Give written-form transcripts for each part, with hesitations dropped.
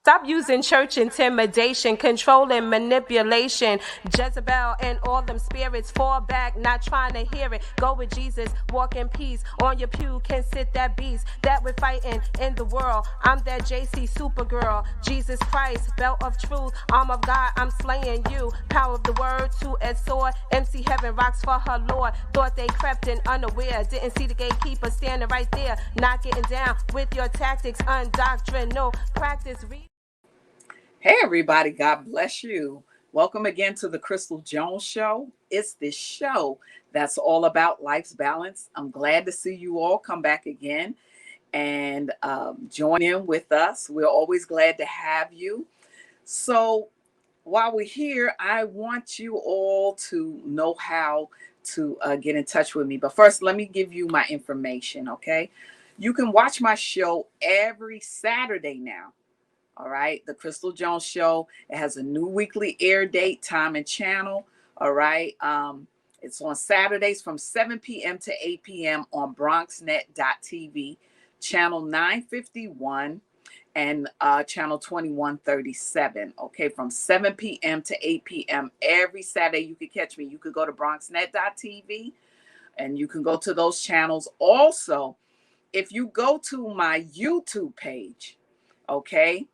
Stop using church intimidation, control and manipulation. Jezebel and all them spirits fall back, not trying to hear it. Go with Jesus, walk in peace. On your pew can sit that beast that we're fighting in the world. I'm that JC Supergirl, Jesus Christ, belt of truth, arm of God, I'm slaying you. Power of the word, two-edged sword. MC Heaven rocks for her Lord. Thought they crept in unaware, didn't see the gatekeeper standing right there. Not getting down with your tactics, undoctrinal practice. Hey, everybody. God bless you. Welcome again to the Crystal Jones Show. It's this show that's all about life's balance. I'm glad to see you all come back again and join in with us. We're always glad to have you. So while we're here, I want you all to know how to get in touch with me. But first, let me give you my information, okay? You can watch my show every Saturday now. All right. The Crystal Jones Show. It has a new weekly air date, time, and channel. All right. It's on Saturdays from 7 p.m. to 8 p.m. on BronxNet.tv, channel 951 and channel 2137. Okay. From 7 p.m. to 8 p.m. every Saturday, you can catch me. You could go to BronxNet.tv and you can go to those channels. Also, if you go to my YouTube page, okay,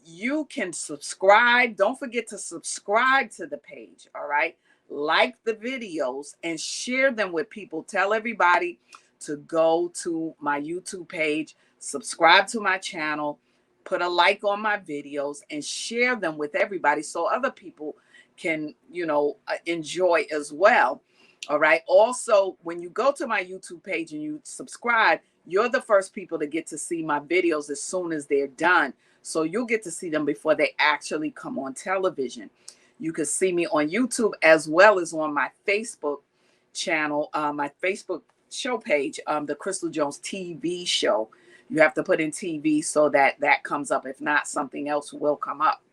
you can subscribe. Don't forget to subscribe to the page. All right. Like the videos and share them with people. Tell everybody to go to my YouTube page, subscribe to my channel, put a like on my videos and share them with everybody so other people can, enjoy as well. All right. Also, when you go to my YouTube page and you subscribe, you're the first people to get to see my videos as soon as they're done. So you'll get to see them before they actually come on television. You can see me on YouTube as well as on my Facebook channel, my Facebook show page, the Crystal Jones TV show. You have to put in TV so that comes up. If not, something else will come up.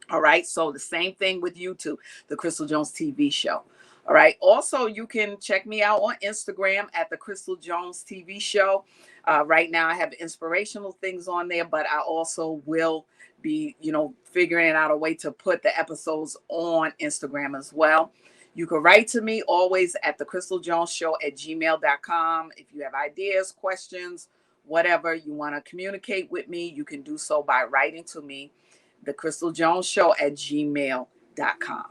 All right. So the same thing with YouTube, the Crystal Jones TV show. All right. Also, you can check me out on Instagram at the Crystal Jones TV show. Right now, I have inspirational things on there, but I also will be, figuring out a way to put the episodes on Instagram as well. You can write to me always at the Crystal Jones Show at gmail.com. If you have ideas, questions, whatever you want to communicate with me, you can do so by writing to me, the Crystal Jones Show at gmail.com.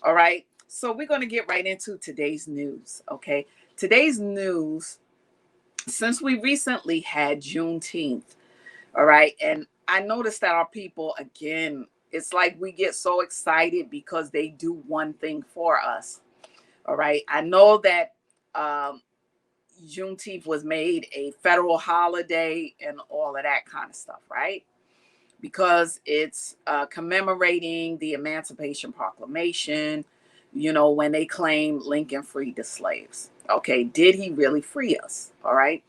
All right. So we're going to get right into today's news. Okay. Today's news, since we recently had Juneteenth. All right. And I noticed that our people, again, it's like we get so excited because they do one thing for us. All right. I know that Juneteenth was made a federal holiday and all of that kind of stuff, right? Because it's commemorating the Emancipation Proclamation, when they claimed Lincoln freed the slaves. Okay, did he really free us? All right.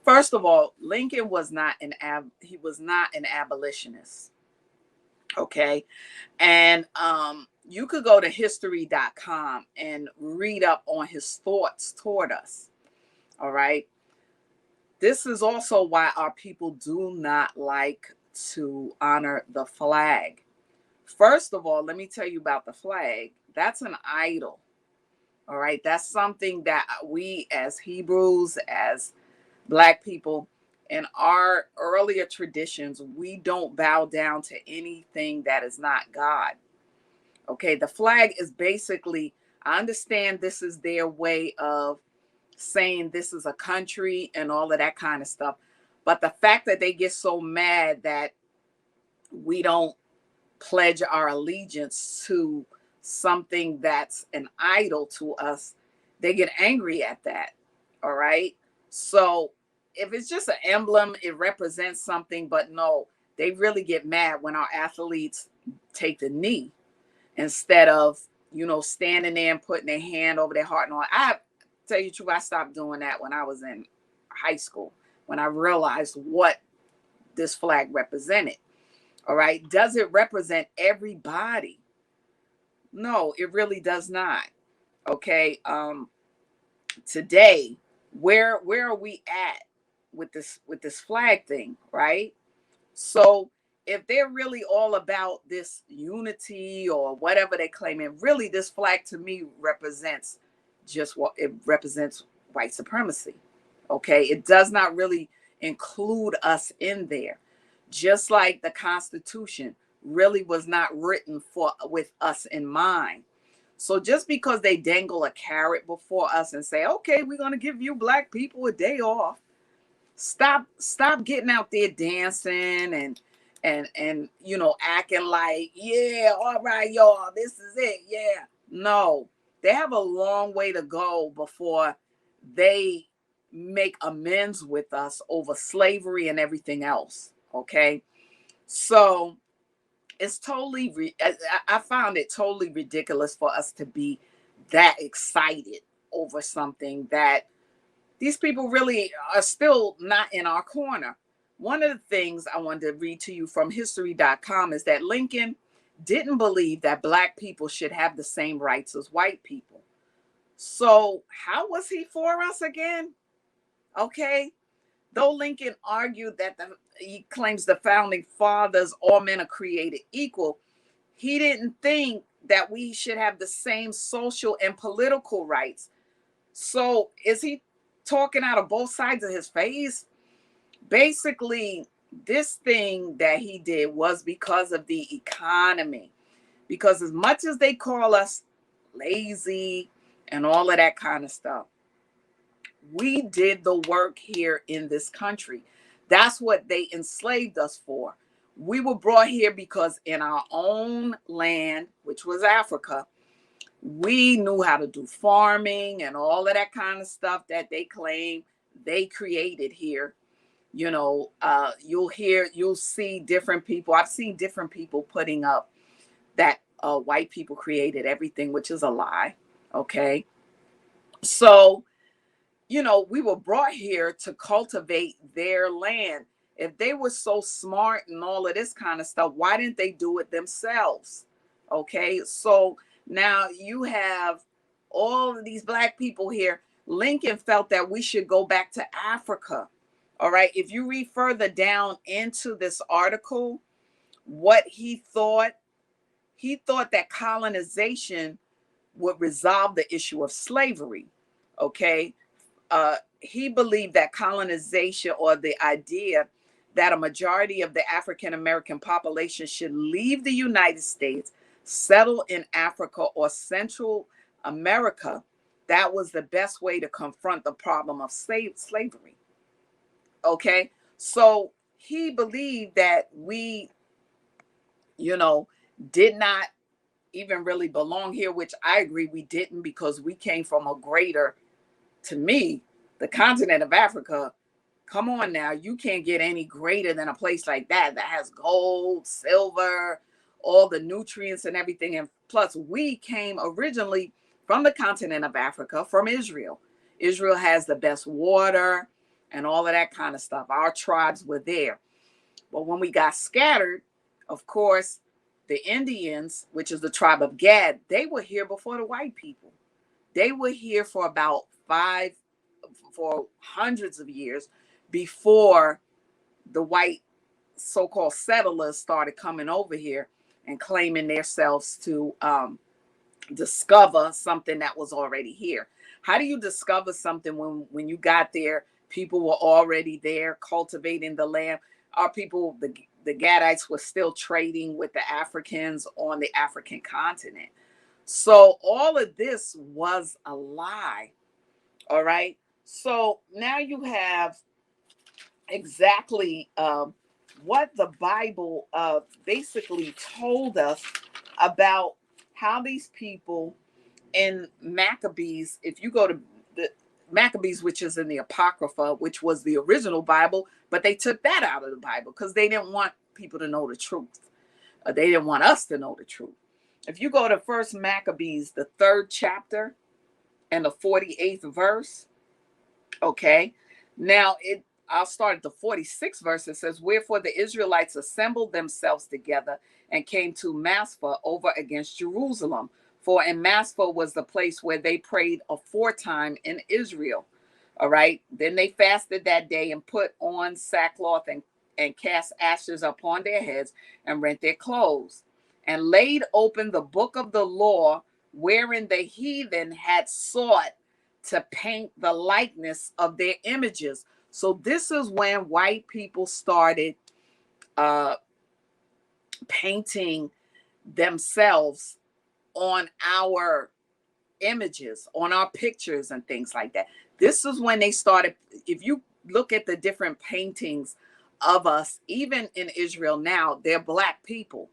First of all, Lincoln was not an abolitionist. Okay. And you could go to history.com and read up on his thoughts toward us. All right. This is also why our people do not like to honor the flag. First of all, let me tell you about the flag. That's an idol. All right. That's something that we as Hebrews, as Black people, in our earlier traditions, we don't bow down to anything that is not God. Okay. The flag is basically, I understand this is their way of saying this is a country and all of that kind of stuff. But the fact that they get so mad that we don't pledge our allegiance to something that's an idol to us, they get angry at that. All right. So if it's just an emblem, it represents something, but no, they really get mad when our athletes take the knee instead of, standing there and putting their hand over their heart and all. I tell you the truth, I stopped doing that when I was in high school, when I realized what this flag represented. All right. Does it represent everybody? No, it really does not. Okay. Today, where are we at with this flag thing, right? So if they're really all about this unity or whatever they claim, and really this flag to me represents just what it represents: white supremacy. Okay, it does not really include us in there, just like the Constitution really was not written for with us in mind. So just because they dangle a carrot before us and say, okay, we're going to give you black people a day off, stop getting out there dancing and acting like, yeah, all right, y'all, this is it. Yeah. No, they have a long way to go before they make amends with us over slavery and everything else. Okay. So it's totally I found it totally ridiculous for us to be that excited over something that these people really are still not in our corner. One of the things I wanted to read to you from history.com is that Lincoln didn't believe that black people should have the same rights as white people. So how was he for us again? Okay. Though Lincoln argued that he claims the founding fathers, all men are created equal, he didn't think that we should have the same social and political rights. So is he talking out of both sides of his face? Basically, this thing that he did was because of the economy. Because as much as they call us lazy and all of that kind of stuff, we did the work here in this country. That's what they enslaved us for. We were brought here because in our own land, which was Africa, we knew how to do farming and all of that kind of stuff that they claim they created here. You'll see different people. I've seen different people putting up that white people created everything, which is a lie. Okay. So, we were brought here to cultivate their land. If they were so smart and all of this kind of stuff, why didn't they do it themselves? Okay. So now you have all of these black people here. Lincoln felt that we should go back to Africa. All right. If you read further down into this article, what he thought that colonization would resolve the issue of slavery. Okay. He believed that colonization, or the idea that a majority of the African American population should leave the United States, settle in Africa or Central America, that was the best way to confront the problem of slavery. Okay, so he believed that we, did not even really belong here, which I agree we didn't, because we came from a greater, to me, the continent of Africa. Come on now, you can't get any greater than a place like that has gold, silver, all the nutrients and everything. And plus, we came originally from the continent of Africa, from Israel. Israel has the best water and all of that kind of stuff. Our tribes were there. But when we got scattered, of course, the Indians, which is the tribe of Gad, they were here before the white people. They were here for for hundreds of years before the white so-called settlers started coming over here and claiming themselves to discover something that was already here. How do you discover something when you got there, people were already there cultivating the land? Our people, the Gadites, were still trading with the Africans on the African continent. So all of this was a lie. All right. So now you have exactly what the Bible basically told us about how these people in Maccabees, if you go to the Maccabees, which is in the Apocrypha, which was the original Bible, but they took that out of the Bible because they didn't want people to know the truth. They didn't want us to know the truth. If you go to First Maccabees, the 3rd chapter and the 48th verse, okay, now I'll start at the 46th verse. It says, wherefore the Israelites assembled themselves together and came to Maspha over against Jerusalem. For in Maspha was the place where they prayed aforetime in Israel. All right. Then they fasted that day and put on sackcloth and cast ashes upon their heads and rent their clothes, and laid open the book of the law, wherein the heathen had sought to paint the likeness of their images. So this is when white people started painting themselves on our images, on our pictures and things like that. This is when they started. If you look at the different paintings of us, even in Israel now, they're black people.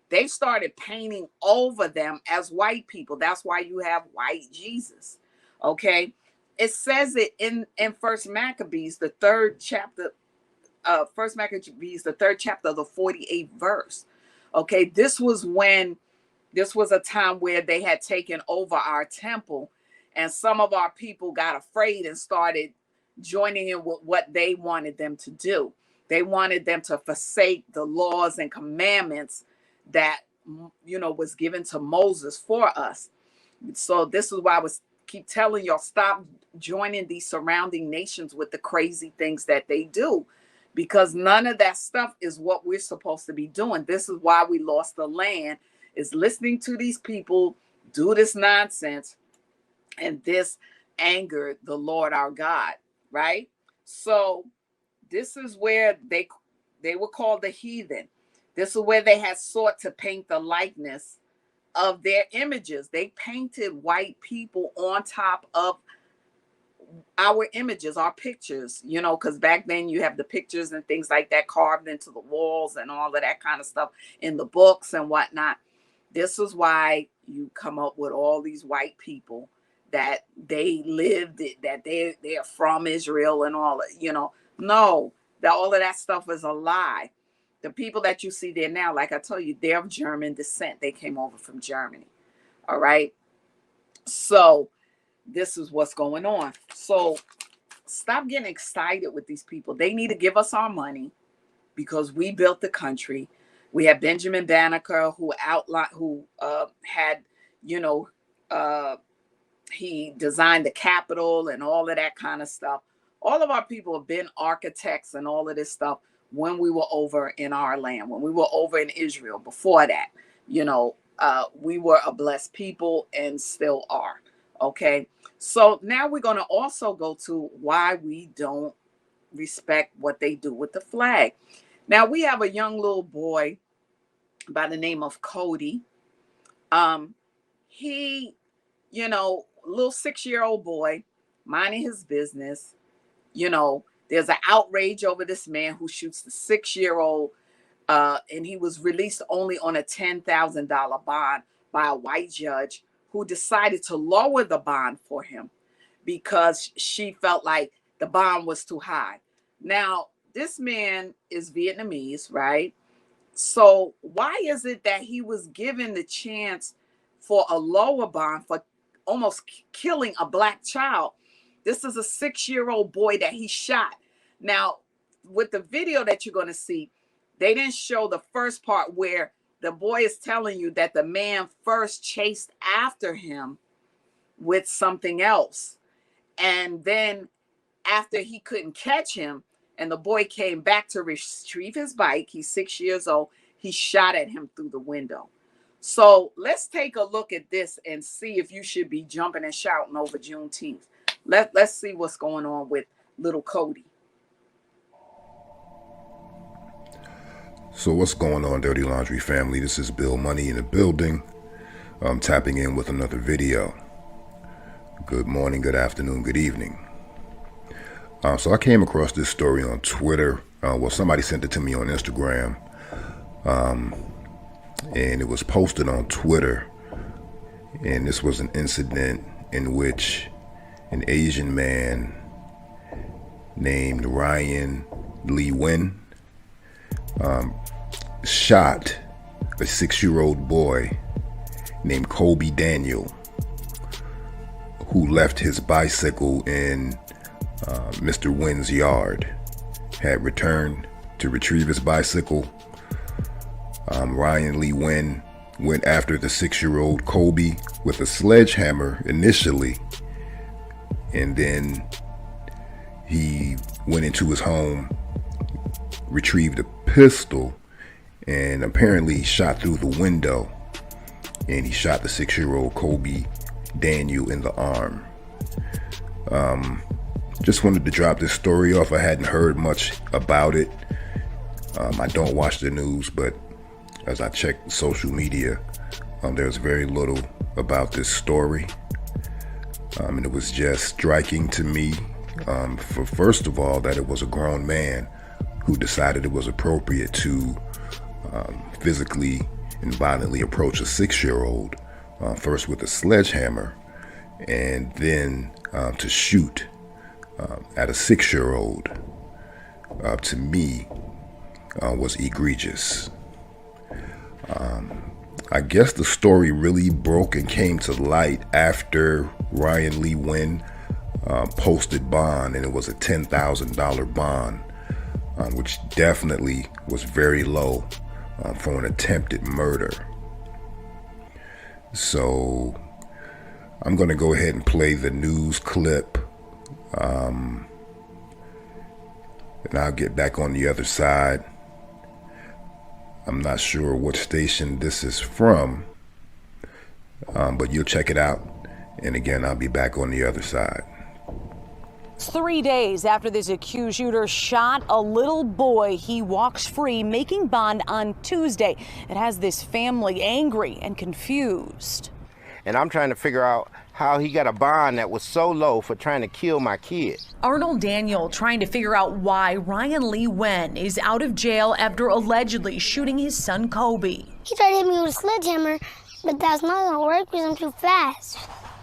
They started painting over them as white people. That's why you have white Jesus. Okay. It says it in First Maccabees, the third chapter, First Maccabees, the third chapter of the 48th verse. Okay. This was a time where they had taken over our temple, and some of our people got afraid and started joining in with what they wanted them to do. They wanted them to forsake the laws and commandments that, was given to Moses for us. So this is why I was keep telling y'all, stop joining these surrounding nations with the crazy things that they do, because none of that stuff is what we're supposed to be doing. This is why we lost the land, is listening to these people do this nonsense, and this angered the Lord our God, right? So this is where they were called the heathen. This is where they had sought to paint the likeness of their images. They painted white people on top of our images, our pictures, because back then you have the pictures and things like that carved into the walls and all of that kind of stuff in the books and whatnot. This is why you come up with all these white people that they lived, that they're from Israel and all, no, that all of that stuff is a lie. The people that you see there now, like I told you, they're of German descent. They came over from Germany. All right. So this is what's going on. So stop getting excited with these people. They need to give us our money because we built the country. We had Benjamin Banneker who had, he designed the Capitol and all of that kind of stuff. All of our people have been architects and all of this stuff when we were over in our land, when we were over in Israel. Before that, we were a blessed people and still are. Okay. So now we're going to also go to why we don't respect what they do with the flag. Now we have a young little boy by the name of Cody. He, little 6-year-old boy, minding his business. There's an outrage over this man who shoots the 6-year-old, and he was released only on a $10,000 bond by a white judge who decided to lower the bond for him because she felt like the bond was too high. Now, this man is Vietnamese, right? So why is it that he was given the chance for a lower bond for almost killing a black child? This is a 6-year-old boy that he shot. Now, with the video that you're going to see, they didn't show the first part where the boy is telling you that the man first chased after him with something else. And then after he couldn't catch him and the boy came back to retrieve his bike, he's 6 years old, he shot at him through the window. So let's take a look at this and see if you should be jumping and shouting over Juneteenth. Let's see what's going on with little Cody. So what's going on, Dirty Laundry family? This is Bill Money in the building. I'm tapping in with another video. Good morning, good afternoon, good evening. So I came across this story on Twitter. Somebody sent it to me on Instagram. And it was posted on Twitter. And this was an incident in which an Asian man named Ryan Lee Wynn shot a 6-year-old boy named Kobe Daniel, who left his bicycle in Mr. Wynn's yard. Had returned to retrieve his bicycle. Ryan Lee Wynn went after the 6-year-old Kobe with a sledgehammer initially, and then he went into his home, retrieved a pistol and apparently shot through the window, and he shot the 6-year-old Kobe Daniel in the arm. Just wanted to drop this story off. I hadn't heard much about it. I don't watch the news, but as I checked social media, there's very little about this story. And it was just striking to me, for first of all, that it was a grown man who decided it was appropriate to physically and violently approach a 6-year-old, first with a sledgehammer, and then to shoot at a 6-year-old, to me, was egregious. I guess the story really broke and came to light after Ryan Lee Wynn posted bond, and it was a $10,000 bond, which definitely was very low for an attempted murder. So I'm going to go ahead and play the news clip, and I'll get back on the other side. I'm not sure what station this is from, but you'll check it out. And again, I'll be back on the other side. 3 days after this accused shooter shot a little boy, he walks free, making bond on Tuesday. It has this family angry and confused. And I'm trying to figure out how he got a bond that was so low for trying to kill my kid. Arnold Daniel trying to figure out why Ryan Lee Wen is out of jail after allegedly shooting his son Kobe. He tried to hit me with a sledgehammer, but that's not gonna work because I'm too fast.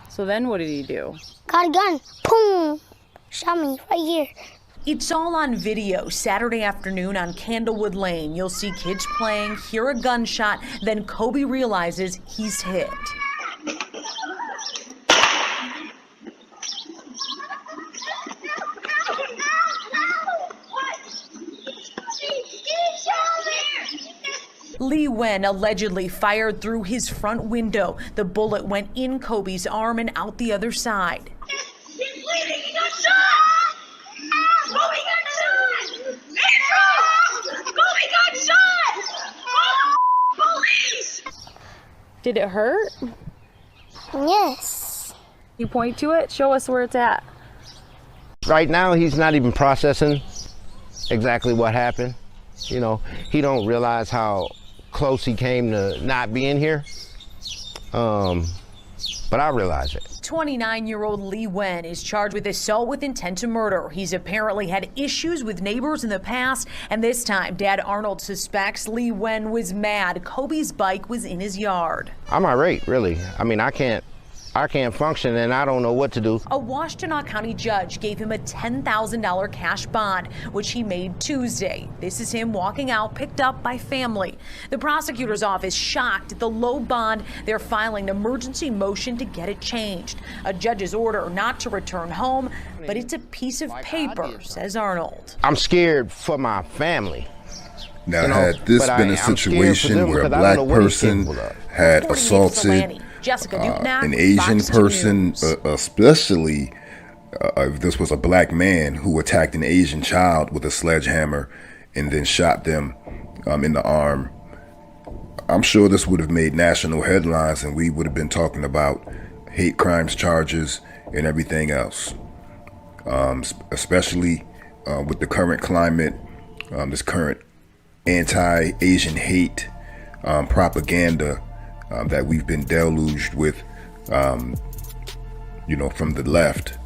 So then what did he do? Got a gun, boom, shot me right here. It's all on video Saturday afternoon on Candlewood Lane. You'll see kids playing, hear a gunshot, then Kobe realizes he's hit. Lee Wen allegedly fired through his front window. The bullet went in Kobe's arm and out the other side. He's bleeding! He got shot! Kobe got shot! Kobe got shot! Police! Did it hurt? Yes. You point to it? Show us where it's at. Right now, he's not even processing exactly what happened. You know, he don't realize how close he came to not being here. But I realize it. 29-year-old Lee Wen is charged with assault with intent to murder. He's apparently had issues with neighbors in the past, and this time, Dad Arnold suspects Lee Wen was mad Kobe's bike was in his yard. I'm irate, really. I mean, I can't function, and I don't know what to do. A Washtenaw County judge gave him a $10,000 cash bond, which he made Tuesday. This is him walking out, picked up by family. The prosecutor's office shocked at the low bond. They're filing an emergency motion to get it changed. A judge's order not to return home, but it's a piece of paper, says Arnold. I'm scared for my family. Now, had this been a situation where a black person had assaulted an Asian person, especially if this was a black man who attacked an Asian child with a sledgehammer and then shot them in the arm, I'm sure this would have made national headlines, and we would have been talking about hate crimes charges and everything else, especially with the current climate, this current anti-Asian hate propaganda that we've been deluged with, you know, from the left.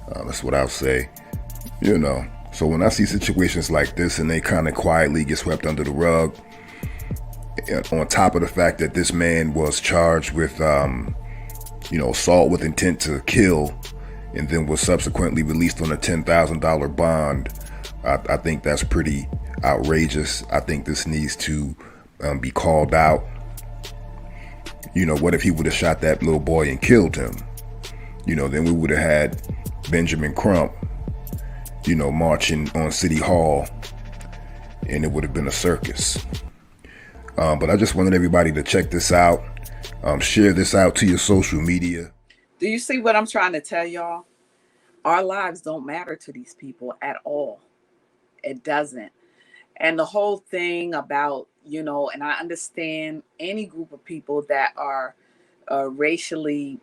That's what I'll say, you know. So when I see situations like this and they kind of quietly get swept under the rug, on top of the fact that this man was charged with, you know, assault with intent to kill, and then was subsequently released on a $10,000 bond, I think that's pretty outrageous. I think this needs to be called out. You know, what if he would have shot that little boy and killed him? You know, then we would have had Benjamin Crump, you know, marching on City Hall, and it would have been a circus. But I just wanted everybody to check this out. Share this out to your social media. Do you see what I'm trying to tell y'all? Our lives don't matter to these people at all. It doesn't. And the whole thing about, and I understand any group of people that are racially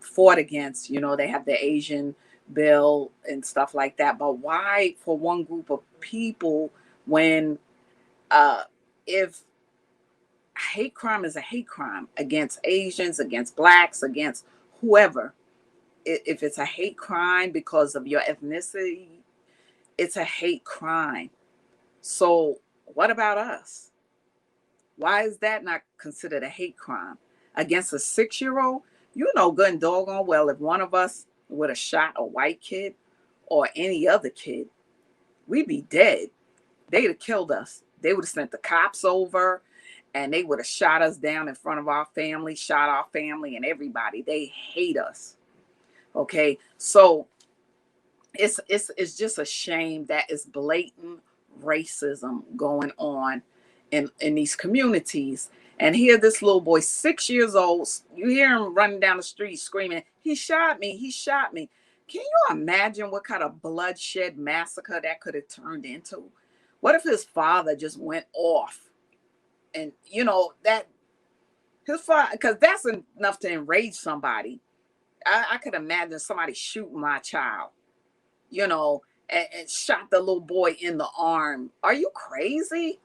fought against, they have the Asian bill and stuff like that. But why for one group of people when if hate crime is a hate crime against Asians, against blacks, against whoever, if it's a hate crime because of your ethnicity, it's a hate crime. So what about us? Why is that not considered a hate crime? Against a 6-year-old, good and doggone well, if one of us would have shot a white kid or any other kid, we'd be dead. They'd have killed us. They would have sent the cops over and they would have shot us down in front of our family, shot our family and everybody. They hate us. Okay, so it's just a shame that it's blatant racism going on in these communities. And here this little boy, 6 years old, you hear him running down the street screaming, he shot me, he shot me. Can you imagine what kind of bloodshed massacre that could have turned into? What if his father just went off and, that his father, because that's enough to enrage somebody. I could imagine somebody shooting my child, and shot the little boy in the arm. Are you crazy?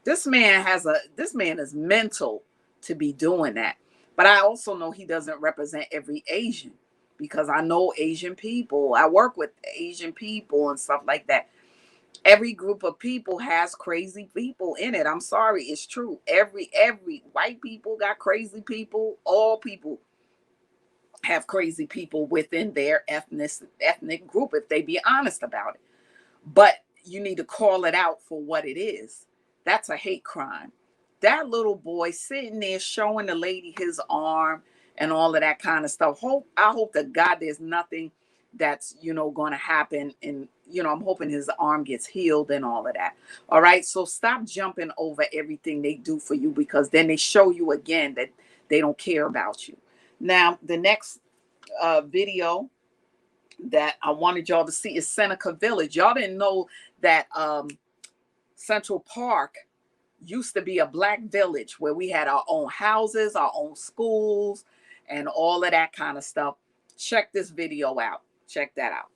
This man is mental to be doing that. But I also know he doesn't represent every Asian, because I know Asian people. I work with Asian people and stuff like that. Every group of people has crazy people in it. I'm sorry, it's true. Every white people got crazy people. All people have crazy people within their ethnic group, if they be honest about it. But you need to call it out for what it is. That's a hate crime. That little boy sitting there showing the lady his arm and all of that kind of stuff. I hope to God there's nothing that's, going to happen. And, I'm hoping his arm gets healed and all of that. All right. So stop jumping over everything they do for you, because then they show you again that they don't care about you. Now, the next video that I wanted y'all to see is Seneca Village. Y'all didn't know that Central Park used to be a black village where we had our own houses, our own schools, and all of that kind of stuff. Check this video out. Check that out.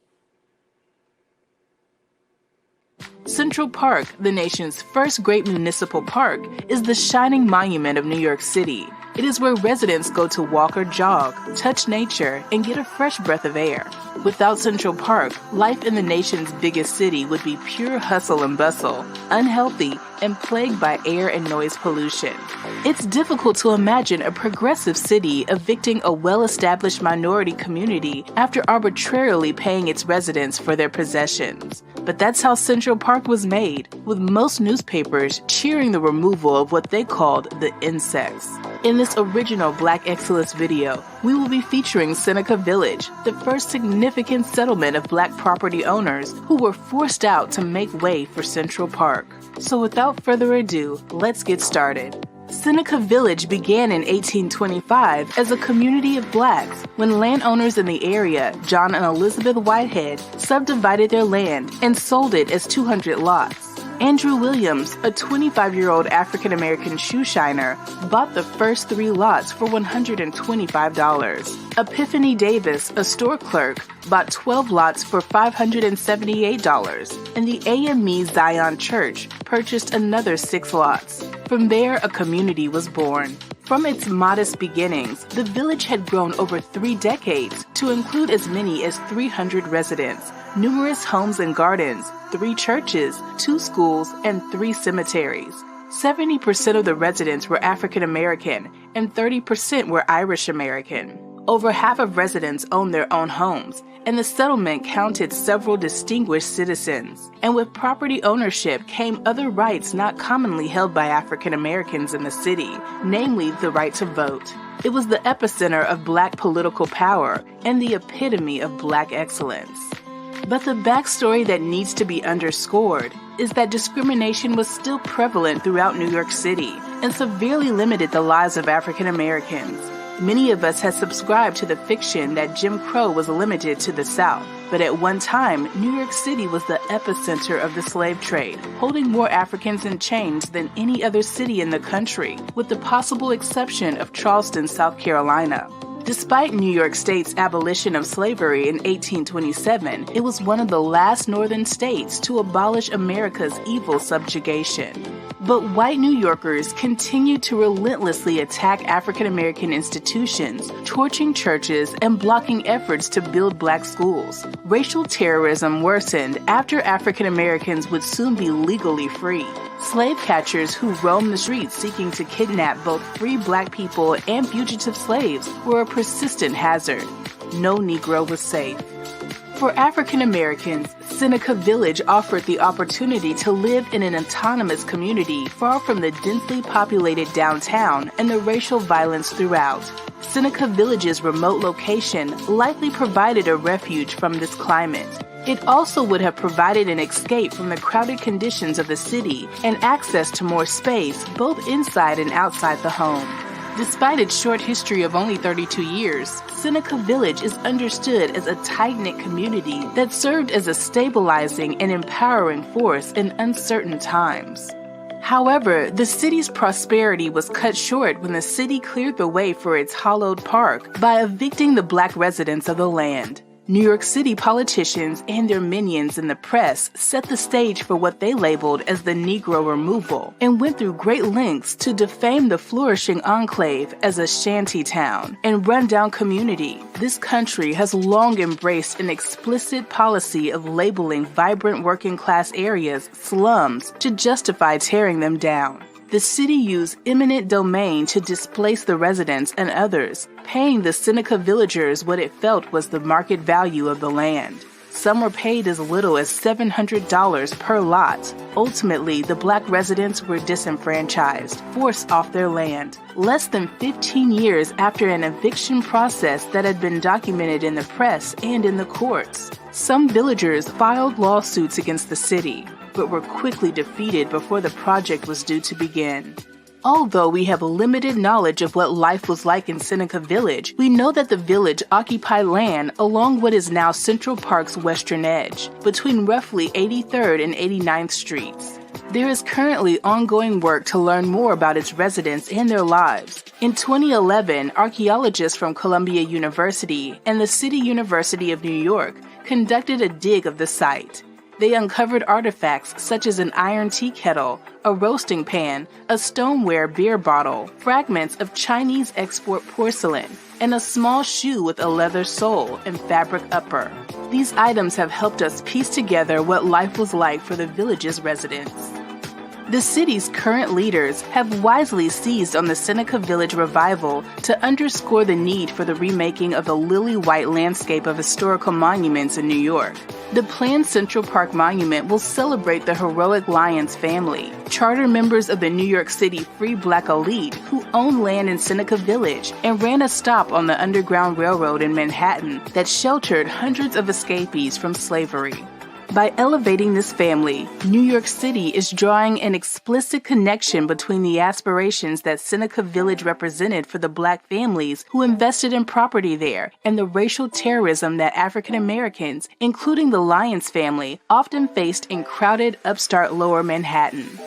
Central Park, the nation's first great municipal park, is the shining monument of New York City. It is where residents go to walk or jog, touch nature, and get a fresh breath of air. Without Central Park, life in the nation's biggest city would be pure hustle and bustle, unhealthy, and plagued by air and noise pollution. It's difficult to imagine a progressive city evicting a well-established minority community after arbitrarily paying its residents for their possessions. But that's how Central Park was made, with most newspapers cheering the removal of what they called the insects. In this original Black Excellence video, we will be featuring Seneca Village, the first significant settlement of Black property owners who were forced out to make way for Central Park. So without further ado, let's get started. Seneca Village began in 1825 as a community of Blacks when landowners in the area, John and Elizabeth Whitehead, subdivided their land and sold it as 200 lots. Andrew Williams, a 25-year-old African-American shoe shiner, bought the first 3 lots for $125. Epiphany Davis, a store clerk, bought 12 lots for $578, and the AME Zion Church purchased another 6 lots. From there, a community was born. From its modest beginnings, the village had grown over 3 decades to include as many as 300 residents, numerous homes and gardens, 3 churches, 2 schools, and 3 cemeteries. 70% of the residents were African American and 30% were Irish American. Over half of residents owned their own homes, and the settlement counted several distinguished citizens. And with property ownership came other rights not commonly held by African Americans in the city, namely the right to vote. It was the epicenter of Black political power and the epitome of Black excellence. But the backstory that needs to be underscored is that discrimination was still prevalent throughout New York City and severely limited the lives of African Americans. Many of us have subscribed to the fiction that Jim Crow was limited to the South. But at one time, New York City was the epicenter of the slave trade, holding more Africans in chains than any other city in the country, with the possible exception of Charleston, South Carolina. Despite New York State's abolition of slavery in 1827, it was one of the last northern states to abolish America's evil subjugation. But white New Yorkers continued to relentlessly attack African American institutions, torching churches and blocking efforts to build black schools. Racial terrorism worsened after African Americans would soon be legally free. Slave catchers who roamed the streets seeking to kidnap both free black people and fugitive slaves were a persistent hazard. No Negro was safe. For African Americans, Seneca Village offered the opportunity to live in an autonomous community far from the densely populated downtown and the racial violence throughout. Seneca Village's remote location likely provided a refuge from this climate. It also would have provided an escape from the crowded conditions of the city and access to more space both inside and outside the home. Despite its short history of only 32 years, Seneca Village is understood as a tight-knit community that served as a stabilizing and empowering force in uncertain times. However, the city's prosperity was cut short when the city cleared the way for its hallowed park by evicting the black residents of the land. New York City politicians and their minions in the press set the stage for what they labeled as the Negro removal and went through great lengths to defame the flourishing enclave as a shanty town and rundown community. This country has long embraced an explicit policy of labeling vibrant working class areas slums to justify tearing them down. The city used eminent domain to displace the residents and others, paying the Seneca villagers what it felt was the market value of the land. Some were paid as little as $700 per lot. Ultimately, the black residents were disenfranchised, forced off their land. Less than 15 years after an eviction process that had been documented in the press and in the courts, some villagers filed lawsuits against the city, but were quickly defeated before the project was due to begin. Although we have limited knowledge of what life was like in Seneca Village, we know that the village occupied land along what is now Central Park's western edge, between roughly 83rd and 89th Streets. There is currently ongoing work to learn more about its residents and their lives. In 2011, archaeologists from Columbia University and the City University of New York conducted a dig of the site. They uncovered artifacts such as an iron tea kettle, a roasting pan, a stoneware beer bottle, fragments of Chinese export porcelain, and a small shoe with a leather sole and fabric upper. These items have helped us piece together what life was like for the village's residents. The city's current leaders have wisely seized on the Seneca Village revival to underscore the need for the remaking of the lily-white landscape of historical monuments in New York. The planned Central Park Monument will celebrate the heroic Lyons family, charter members of the New York City Free Black Elite who owned land in Seneca Village and ran a stop on the Underground Railroad in Manhattan that sheltered hundreds of escapees from slavery. By elevating this family, New York City is drawing an explicit connection between the aspirations that Seneca Village represented for the black families who invested in property there and the racial terrorism that African Americans, including the Lyons family, often faced in crowded upstart Lower Manhattan.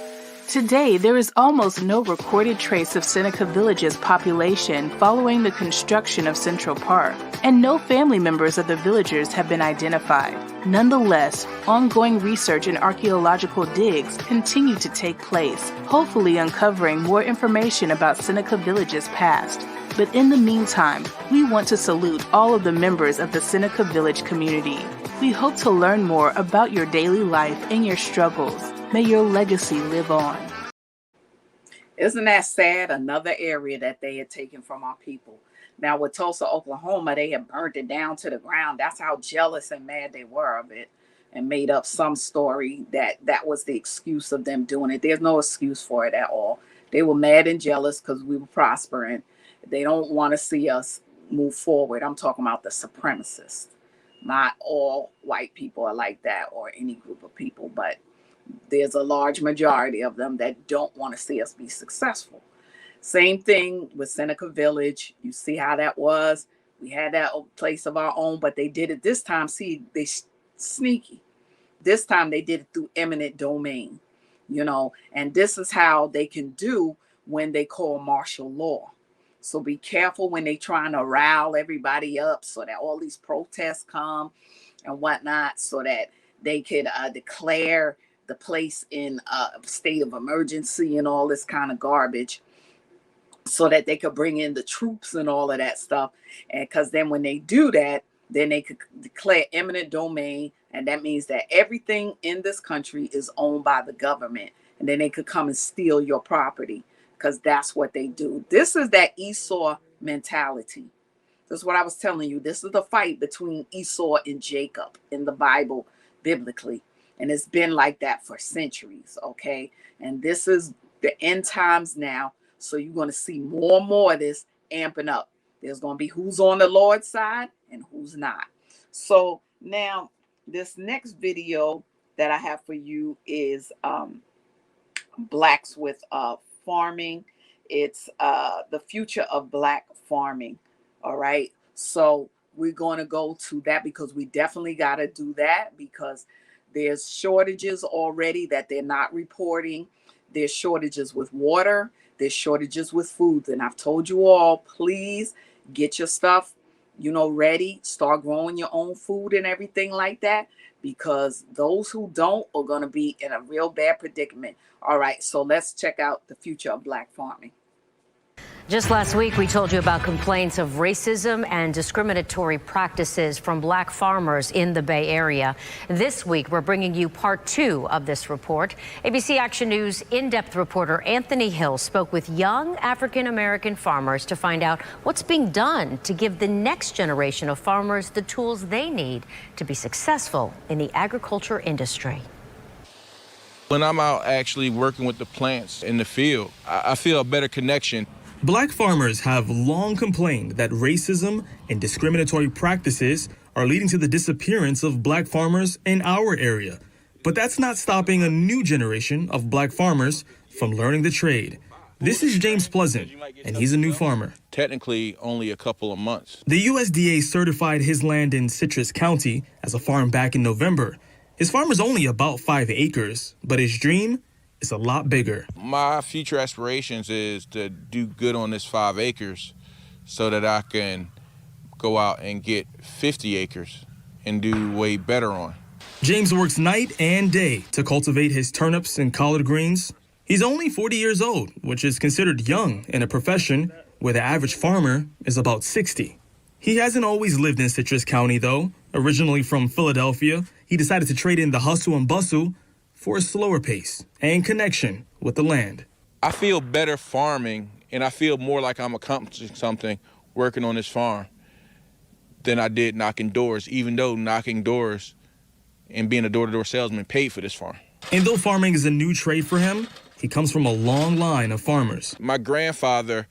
Today, there is almost no recorded trace of Seneca Village's population following the construction of Central Park, and no family members of the villagers have been identified. Nonetheless, ongoing research and archaeological digs continue to take place, hopefully uncovering more information about Seneca Village's past. But in the meantime, we want to salute all of the members of the Seneca Village community. We hope to learn more about your daily life and your struggles. May your legacy live on. Isn't that sad? Another area that they had taken from our people. Now with Tulsa, Oklahoma, they had burnt it down to the ground. That's how jealous and mad they were of it, and made up some story that was the excuse of them doing it. There's no excuse for it at all. They were mad and jealous because we were prospering. They don't want to see us move forward. I'm talking about the supremacists. Not all white people are like that, or any group of people, but there's a large majority of them that don't want to see us be successful. Same thing with Seneca Village. You see how that was. We had that place of our own, but they did it this time. See, they sneaky. This time they did it through eminent domain, and this is how they can do when they call martial law. So be careful when they trying to rile everybody up so that all these protests come and whatnot, so that they could declare the place in a state of emergency and all this kind of garbage, so that they could bring in the troops and all of that stuff. And because then when they do that, then they could declare eminent domain. And that means that everything in this country is owned by the government. And then they could come and steal your property, because that's what they do. This is that Esau mentality. This is what I was telling you. This is the fight between Esau and Jacob in the Bible, biblically. And it's been like that for centuries, okay? And this is the end times now. So you're going to see more and more of this amping up. There's going to be who's on the Lord's side and who's not. So now this next video that I have for you is Blacks with farming. It's the future of Black farming. All right. So we're going to go to that, because we definitely got to do that, because there's shortages already that they're not reporting. There's shortages with water. There's shortages with food. And I've told you all, please get your stuff, ready. Start growing your own food and everything like that, because those who don't are going to be in a real bad predicament. All right, so let's check out the future of Black farming. Just last week, we told you about complaints of racism and discriminatory practices from Black farmers in the Bay Area. This week, we're bringing you part 2 of this report. ABC Action News in-depth reporter Anthony Hill spoke with young African-American farmers to find out what's being done to give the next generation of farmers the tools they need to be successful in the agriculture industry. When I'm out actually working with the plants in the field, I feel a better connection. Black farmers have long complained that racism and discriminatory practices are leading to the disappearance of Black farmers in our area. But that's not stopping a new generation of Black farmers from learning the trade. This is James Pleasant, and he's a new farmer. Technically, only a couple of months. The USDA certified his land in Citrus County as a farm back in November. His farm is only about 5 acres, but his dream is a lot bigger. My future aspirations is to do good on this 5 acres so that I can go out and get 50 acres and do way better on. James works night and day to cultivate his turnips and collard greens. He's only 40 years old, which is considered young in a profession where the average farmer is about 60. He hasn't always lived in Citrus County, though. Originally from Philadelphia, he decided to trade in the hustle and bustle for a slower pace and connection with the land. I feel better farming, and I feel more like I'm accomplishing something working on this farm than I did knocking doors, even though knocking doors and being a door-to-door salesman paid for this farm. And though farming is a new trade for him, he comes from a long line of farmers. My grandfather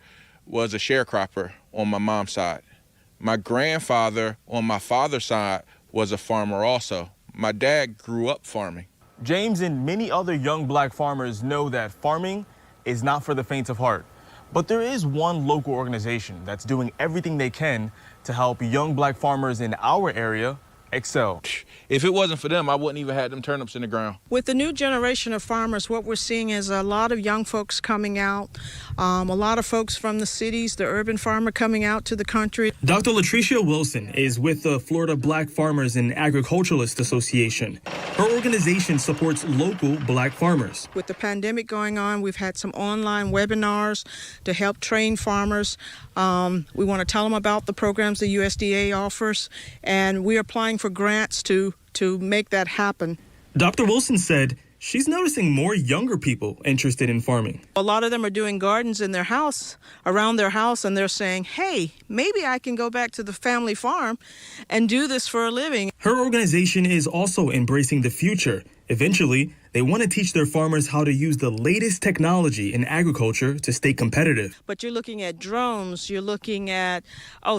was a sharecropper on my mom's side. My grandfather on my father's side was a farmer also. My dad grew up farming. James and many other young Black farmers know that farming is not for the faint of heart. But there is one local organization that's doing everything they can to help young Black farmers in our area excel. If it wasn't for them, I wouldn't even have them turnips in the ground. With the new generation of farmers, what we're seeing is a lot of young folks coming out, a lot of folks from the cities, the urban farmer coming out to the country. Dr. Latricia Wilson is with the Florida Black Farmers and Agriculturalists Association. Her organization supports local Black farmers. With the pandemic going on, we've had some online webinars to help train farmers. We want to tell them about the programs the USDA offers, and we're applying for grants to make that happen. Dr. Wilson said she's noticing more younger people interested in farming. A lot of them are doing gardens in their house, around their house, and they're saying, hey, maybe I can go back to the family farm and do this for a living. Her organization is also embracing the future. Eventually, they want to teach their farmers how to use the latest technology in agriculture to stay competitive. But you're looking at drones, you're looking at,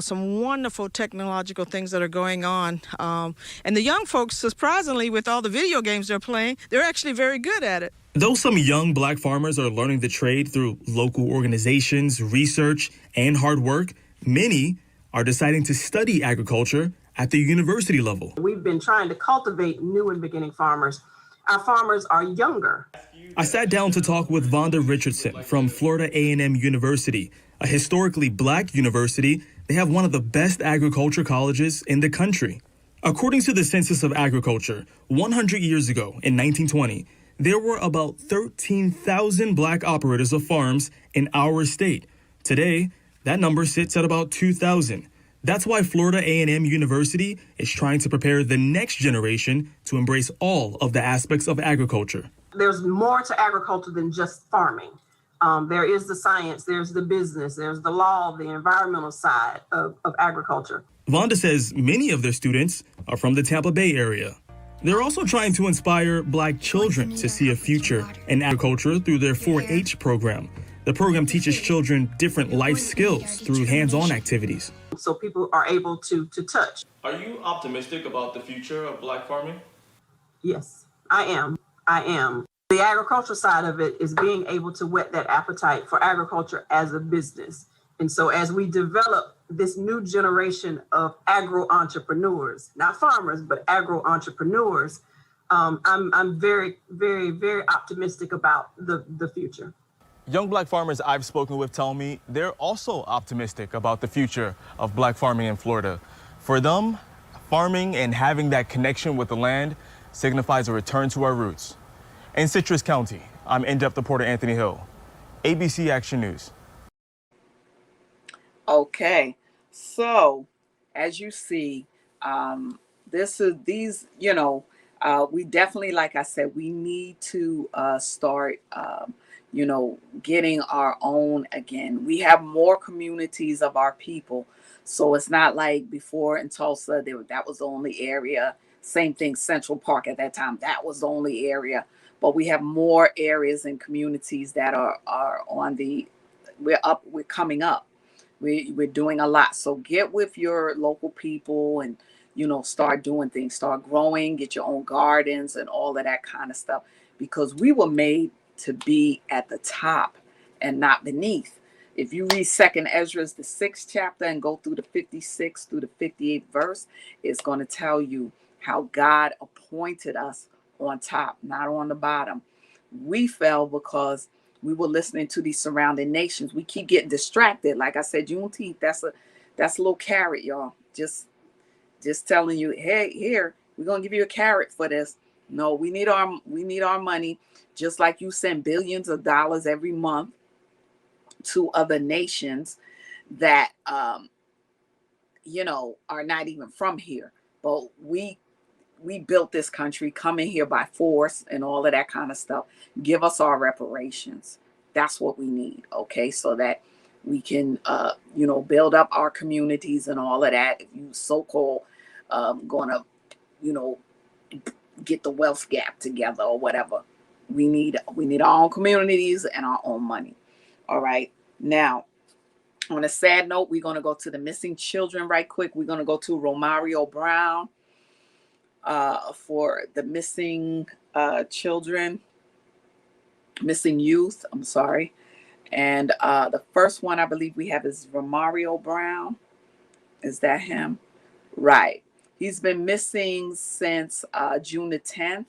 some wonderful technological things that are going on. And the young folks, surprisingly, with all the video games they're playing, they're actually very good at it. Though some young black farmers are learning the trade through local organizations, research, and hard work, many are deciding to study agriculture at the university level. We've been trying to cultivate new and beginning farmers. Our farmers are younger. I sat down to talk with Vonda Richardson from Florida A&M University, a historically black university. They have one of the best agriculture colleges in the country. According to the Census of Agriculture, 100 years ago in 1920, there were about 13,000 black operators of farms in our state. Today, that number sits at about 2,000. That's why Florida A&M University is trying to prepare the next generation to embrace all of the aspects of agriculture. There's more to agriculture than just farming. There is the science, there's the business, there's the law, the environmental side of agriculture. Vonda says many of their students are from the Tampa Bay area. They're also trying to inspire black children to see a future in agriculture through their 4-H program. The program teaches children different life skills through hands-on activities. So people are able to touch. Are you optimistic about the future of black farming? Yes, I am. The agricultural side of it is being able to whet that appetite for agriculture as a business. And so as we develop this new generation of agro-entrepreneurs, not farmers, but agro-entrepreneurs, I'm very, very, very optimistic about the future. Young black farmers I've spoken with tell me they're also optimistic about the future of black farming in Florida. For them, farming and having that connection with the land signifies a return to our roots. In Citrus County, I'm in-depth reporter Anthony Hill, ABC Action News. Okay, so as you see, we definitely, like I said, we need to start, getting our own again. We have more communities of our people. So it's not like before in Tulsa, that was the only area. Same thing, Central Park at that time, that was the only area. But we have more areas and communities that are on we're coming up. We're doing a lot. So get with your local people and, start doing things, start growing, get your own gardens and all of that kind of stuff, because we were made to be at the top and not beneath. If you read 2nd Ezra, the 6th chapter, and go through the 56th through the 58th verse, it's going to tell you how God appointed us on top, not on the bottom. We fell because we were listening to these surrounding nations. We keep getting distracted. Like I said, Juneteenth, that's a little carrot, y'all. Just telling you, hey, here, we're gonna give you a carrot for this. No, we need our money, just like you send billions of dollars every month to other nations that are not even from here. But we built this country, coming here by force and all of that kind of stuff. Give us our reparations. That's what we need, okay? So that we can, build up our communities and all of that. If you so-called gonna, get the wealth gap together or whatever, we need our own communities and our own money. All right. Now, on a sad note, we're going to go to the missing children right quick. We're going to go to Romario Brown for the missing missing youth. I'm sorry. And the first one I believe we have is Romario Brown. Is that him? Right. He's been missing since June the 10th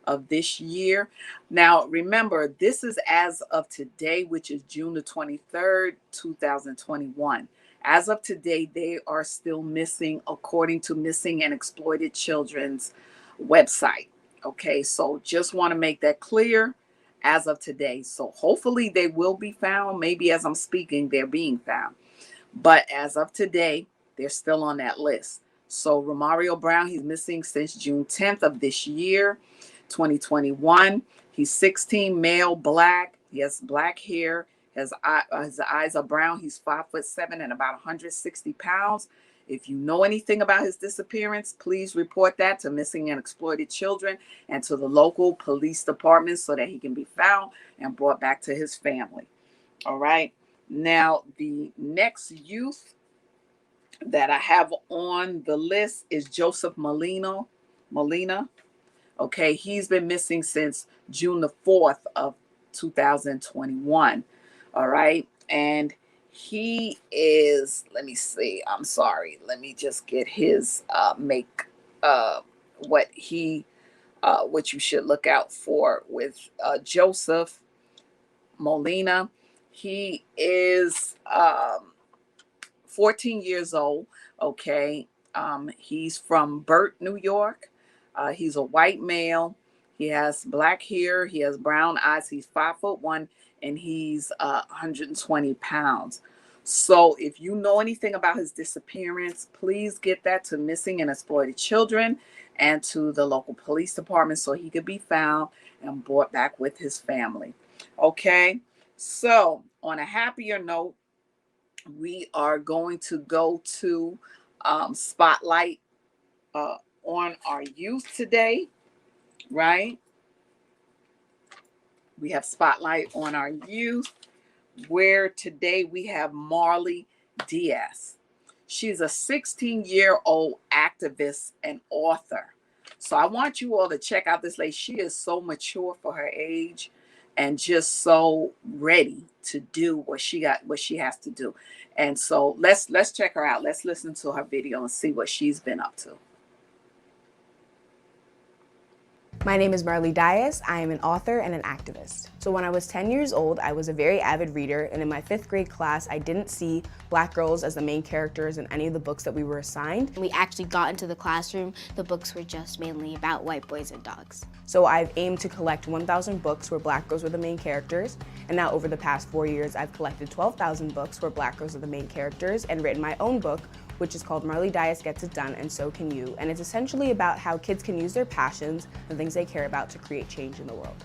of this year. Now, remember, this is as of today, which is June the 23rd, 2021. As of today, they are still missing, according to Missing and Exploited Children's website. Okay, so just want to make that clear as of today. So hopefully they will be found. Maybe as I'm speaking, they're being found. But as of today, they're still on that list. So Romario Brown, he's missing since June 10th of this year, 2021. He's 16, male, black. He has black hair. His eyes are brown. He's 5'7" and about 160 pounds. If you know anything about his disappearance, please report that to Missing and Exploited Children and to the local police department so that he can be found and brought back to his family. All right. Now, the next youth that I have on the list is Joseph Molina. Okay, he's been missing since June the 4th of 2021. All right, and he is, let me see, I'm sorry, let me just get his what he what you should look out for with Joseph Molina. He is 14 years old. Okay. He's from Burt, New York. He's a white male. He has black hair. He has brown eyes. He's 5'1", and he's 120 pounds. So if you know anything about his disappearance, please get that to Missing and Exploited Children and to the local police department so he could be found and brought back with his family. Okay. So on a happier note, we are going to go to spotlight on our youth today, right? We have spotlight on our youth, where today we have Marley Diaz. She's a 16-year-old activist and author. So I want you all to check out this lady. She is so mature for her age and just so ready to do what she has to do. And so let's check her out. Let's listen to her video and see what she's been up to. My name is Marley Diaz. I am an author and an activist. So when I was 10 years old, I was a very avid reader, and in my 5th grade class, I didn't see black girls as the main characters in any of the books that we were assigned. When we actually got into the classroom, the books were just mainly about white boys and dogs. So I've aimed to collect 1,000 books where black girls were the main characters, and now over the past 4 years, I've collected 12,000 books where black girls are the main characters and written my own book, which is called Marley Diaz Gets It Done, and So Can You. And it's essentially about how kids can use their passions and things they care about to create change in the world.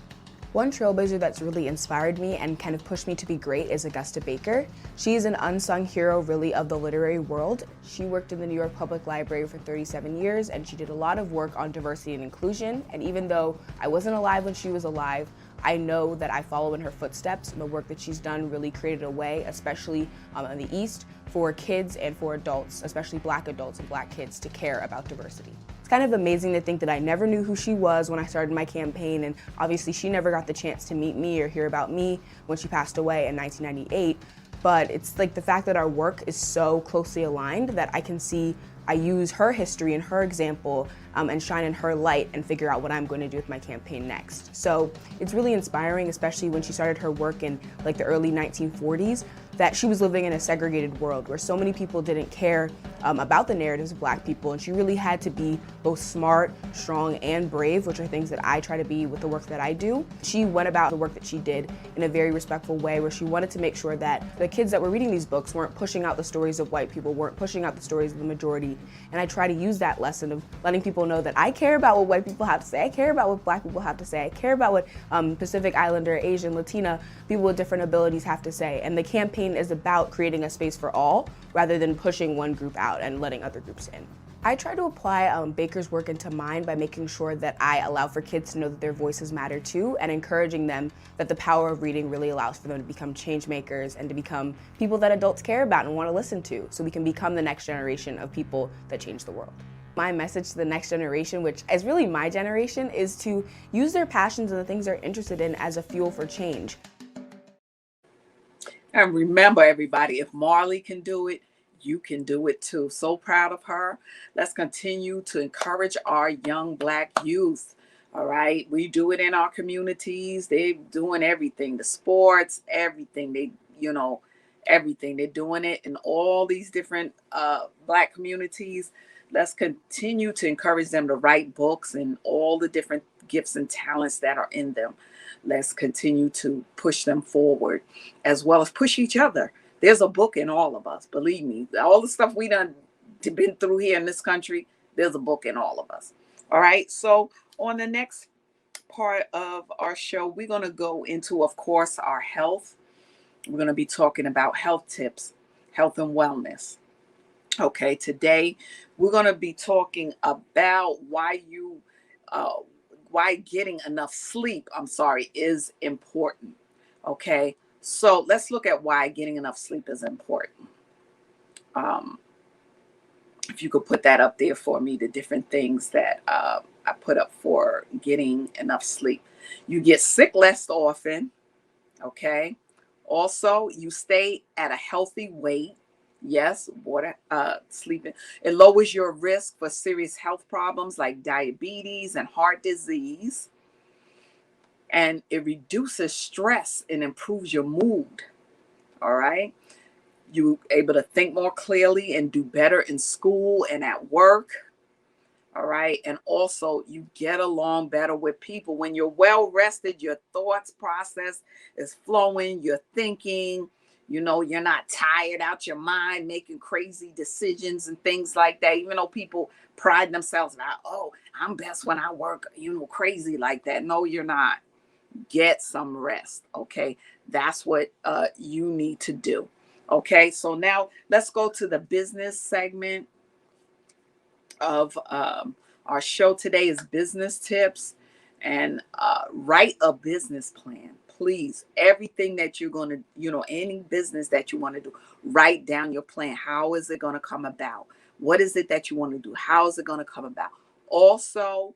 One trailblazer that's really inspired me and kind of pushed me to be great is Augusta Baker. She's an unsung hero, really, of the literary world. She worked in the New York Public Library for 37 years, and she did a lot of work on diversity and inclusion. And even though I wasn't alive when she was alive, I know that I follow in her footsteps, and the work that she's done really created a way, especially in the East, for kids and for adults, especially black adults and black kids, to care about diversity. It's kind of amazing to think that I never knew who she was when I started my campaign, and obviously she never got the chance to meet me or hear about me when she passed away in 1998. But it's like the fact that our work is so closely aligned that I can see I use her history and her example and shine in her light and figure out what I'm going to do with my campaign next. So it's really inspiring, especially when she started her work in like the early 1940s, that she was living in a segregated world where so many people didn't care about the narratives of black people, and she really had to be both smart, strong, and brave, which are things that I try to be with the work that I do. She went about the work that she did in a very respectful way, where she wanted to make sure that the kids that were reading these books weren't pushing out the stories of white people, weren't pushing out the stories of the majority. And I try to use that lesson of letting people know that I care about what white people have to say, I care about what black people have to say, I care about what Pacific Islander, Asian, Latina, people with different abilities have to say. And the campaign is about creating a space for all, rather than pushing one group out and letting other groups in. I try to apply Baker's work into mine by making sure that I allow for kids to know that their voices matter too, and encouraging them that the power of reading really allows for them to become change makers and to become people that adults care about and want to listen to, so we can become the next generation of people that change the world. My message to the next generation, which is really my generation, is to use their passions and the things they're interested in as a fuel for change. And remember, everybody, if Marley can do it, you can do it too. So proud of her. Let's continue to encourage our young black youth. All right. We do it in our communities. They're doing everything, the sports, everything. Everything. They're doing it in all these different black communities. Let's continue to encourage them to write books and all the different gifts and talents that are in them. Let's continue to push them forward, as well as push each other. There's a book in all of us, believe me. All the stuff we done been through here in this country, there's a book in all of us. All right. So on the next part of our show, we're going to go into, of course, our health. We're going to be talking about health tips, health and wellness. Okay. Today, we're going to be talking about why getting enough sleep, is important. Okay. So let's look at why getting enough sleep is important. If if you could put that up there for me, the different things that I put up for getting enough sleep. You get sick less often, okay? Also, you stay at a healthy weight. Yes, water, sleeping. It lowers your risk for serious health problems like diabetes and heart disease. And it reduces stress and improves your mood. All right. You're able to think more clearly and do better in school and at work. All right. And also you get along better with people. When you're well rested, your thoughts process is flowing, you're thinking, you know, you're not tired out your mind, making crazy decisions and things like that. Even though people pride themselves about, oh, I'm best when I work, you know, crazy like that. No, you're not. Get some rest. Okay. That's what you need to do. Okay. So now let's go to the business segment of our show today is business tips, and write a business plan, please. Everything that you're going to, you know, any business that you want to do, write down your plan. How is it going to come about? What is it that you want to do? How is it going to come about? Also,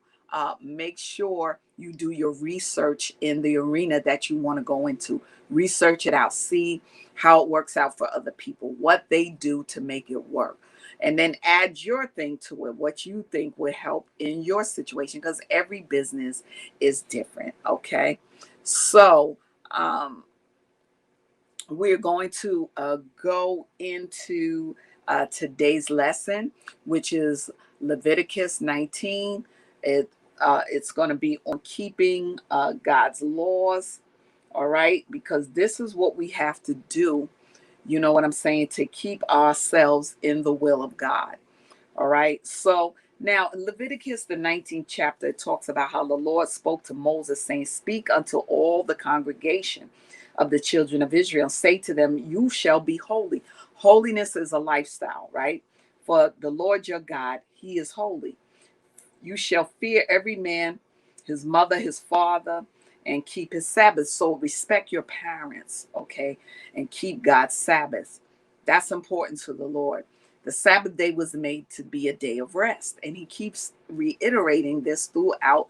make sure you do your research in the arena that you want to go into. Research it out. See how it works out for other people, what they do to make it work. And then add your thing to it, what you think would help in your situation, because every business is different. Okay. So we're going to go into today's lesson, which is Leviticus 19. It's going to be on keeping God's laws. All right. Because this is what we have to do. You know what I'm saying? To keep ourselves in the will of God. All right. So now in Leviticus, the 19th chapter, it talks about how the Lord spoke to Moses, saying, speak unto all the congregation of the children of Israel. Say to them, you shall be holy. Holiness is a lifestyle, right? For the Lord your God, he is holy. You shall fear every man, his mother, his father, and keep his Sabbath. So respect your parents, okay? And keep God's Sabbath. That's important to the Lord. The Sabbath day was made to be a day of rest. And he keeps reiterating this throughout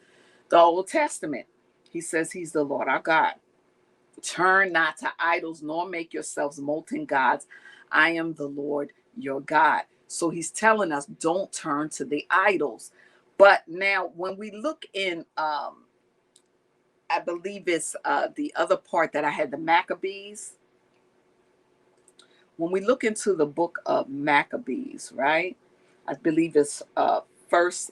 the Old Testament. He says he's the Lord our God. Turn not to idols, nor make yourselves molten gods. I am the Lord your God. So he's telling us, don't turn to the idols. But now when we look in I believe it's the other part that I had, the Maccabees. When we look into the book of Maccabees, right? I believe it's first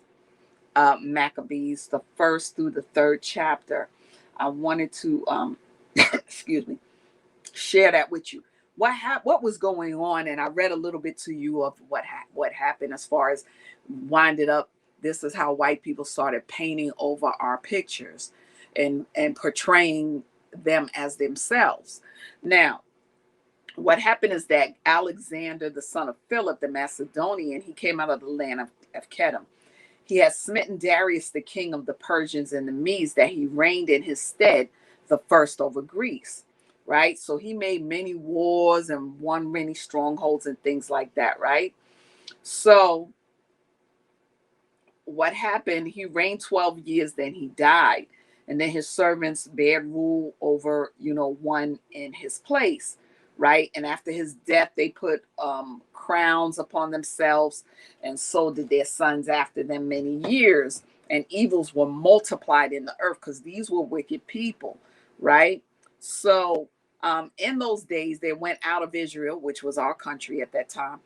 Maccabees, the first through the third chapter. I wanted to, excuse me, share that with you. What was going on? And I read a little bit to you of what happened as far as winded up. This is how white people started painting over our pictures and portraying them as themselves. Now, what happened is that Alexander, the son of Philip, the Macedonian, he came out of the land of Kedem. He had smitten Darius, the king of the Persians and the Medes, that he reigned in his stead, the first over Greece, right? So he made many wars and won many strongholds and things like that, right? So what happened, he reigned 12 years, then he died. And then his servants bared rule over, one in his place, right? And after his death, they put crowns upon themselves, and so did their sons after them many years. And evils were multiplied in the earth because these were wicked people, right? So in those days, there went out of Israel, which was our country at that time,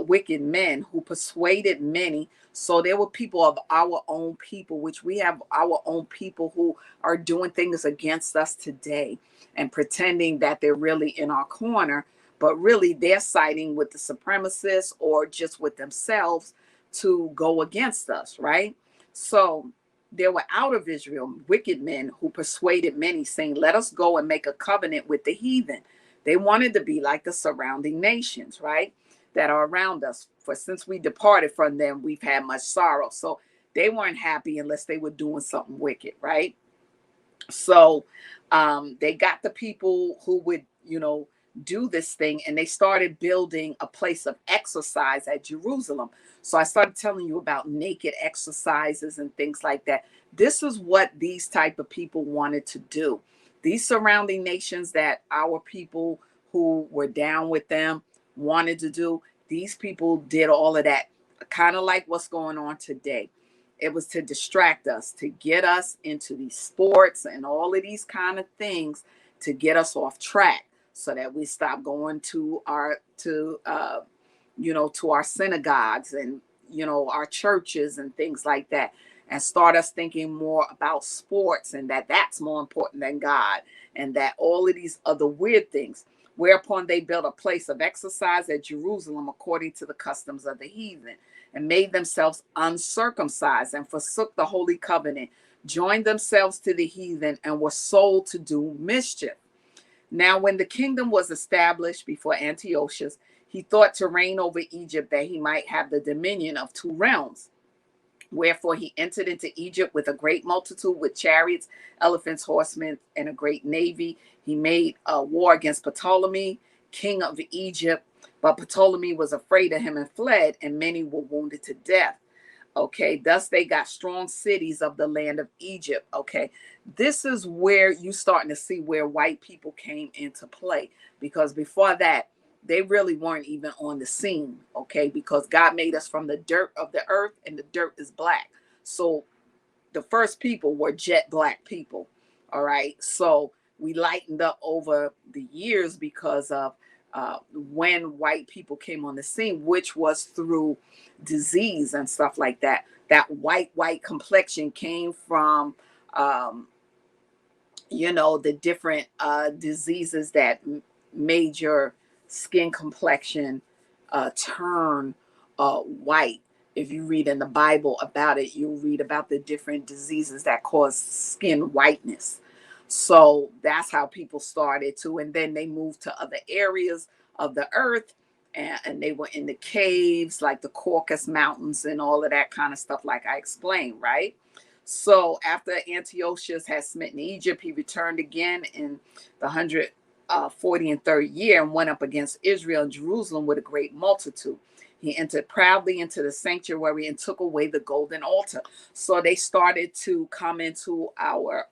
wicked men who persuaded many. So there were people of our own people, which we have our own people who are doing things against us today and pretending that they're really in our corner, but really they're siding with the supremacists or just with themselves to go against us, right? So there were out of Israel wicked men who persuaded many, saying, let us go and make a covenant with the heathen. They wanted to be like the surrounding nations, right, that are around us. For since we departed from them, we've had much sorrow. So they weren't happy unless they were doing something wicked, right? So they got the people who would, do this thing, and they started building a place of exercise at Jerusalem. So I started telling you about naked exercises and things like that. This is what these type of people wanted to do. These surrounding nations that our people who were down with them wanted to do, these people did all of that, kind of like what's going on today. It was to distract us, to get us into these sports and all of these kind of things, to get us off track, so that we stop going to our synagogues and our churches and things like that, and start us thinking more about sports, and that's more important than God, and that all of these other weird things. Whereupon they built a place of exercise at Jerusalem according to the customs of the heathen, and made themselves uncircumcised, and forsook the holy covenant, joined themselves to the heathen, and were sold to do mischief. Now, when the kingdom was established before Antiochus, he thought to reign over Egypt, that he might have the dominion of 2 realms. Wherefore he entered into Egypt with a great multitude, with chariots, elephants, horsemen, and a great navy. He made a war against Ptolemy, king of Egypt, but Ptolemy was afraid of him and fled, and many were wounded to death. Okay, thus they got strong cities of the land of Egypt. Okay, this is where you starting to see where white people came into play, because before that, they really weren't even on the scene. Okay, because God made us from the dirt of the earth, and the dirt is black. So the first people were jet black people. All right, so we lightened up over the years because of when white people came on the scene, which was through disease and stuff like that. That white complexion came from the different diseases that made your skin complexion turn white. If you read in the Bible about it, you'll read about the different diseases that cause skin whiteness. So that's how people started to, and then they moved to other areas of the earth, and they were in the caves, like the Caucasus Mountains and all of that kind of stuff, like I explained, right? So after Antiochus had smitten Egypt, he returned again in the 143rd year, and went up against Israel and Jerusalem with a great multitude. He entered proudly into the sanctuary and took away the golden altar. So they started to come into our